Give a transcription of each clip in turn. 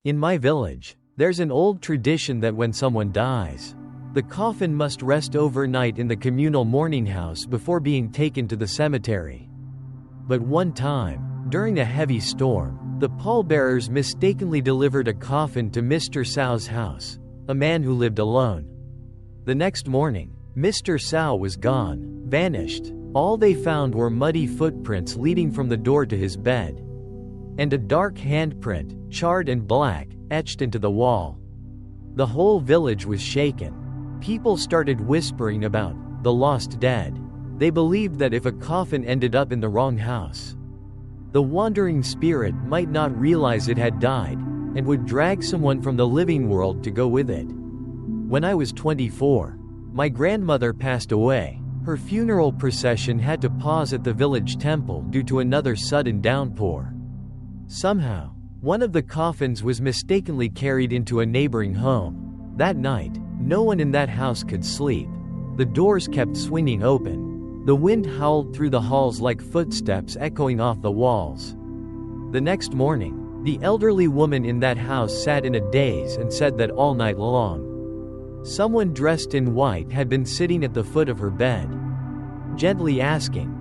In my village, there's an old tradition that when someone dies, the coffin must rest overnight in the communal mourning house before being taken to the cemetery. But one time, during a heavy storm, the pallbearers mistakenly delivered a coffin to Mr. Sao's house, a man who lived alone. The next morning, Mr. Sao was gone, vanished. All they found were muddy footprints leading from the door to his bed, and a dark handprint, charred and black, etched into the wall. The whole village was shaken. People started whispering about the lost dead. They believed that if a coffin ended up in the wrong house, the wandering spirit might not realize it had died, and would drag someone from the living world to go with it. When I was 24, my grandmother passed away. Her funeral procession had to pause at the village temple due to another sudden downpour. Somehow, one of the coffins was mistakenly carried into a neighboring home. That night, no one in that house could sleep. The doors kept swinging open. The wind howled through the halls like footsteps echoing off the walls. The next morning, the elderly woman in that house sat in a daze and said that all night long, someone dressed in white had been sitting at the foot of her bed, gently asking,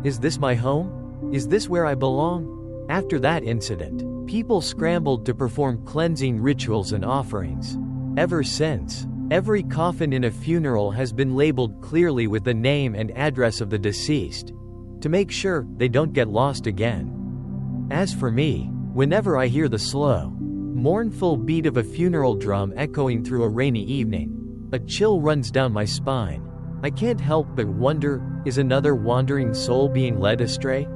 "Is this my home? Is this where I belong?" After that incident, people scrambled to perform cleansing rituals and offerings. Ever since, every coffin in a funeral has been labeled clearly with the name and address of the deceased, to make sure they don't get lost again. As for me, whenever I hear the slow, mournful beat of a funeral drum echoing through a rainy evening, a chill runs down my spine. I can't help but wonder, is another wandering soul being led astray?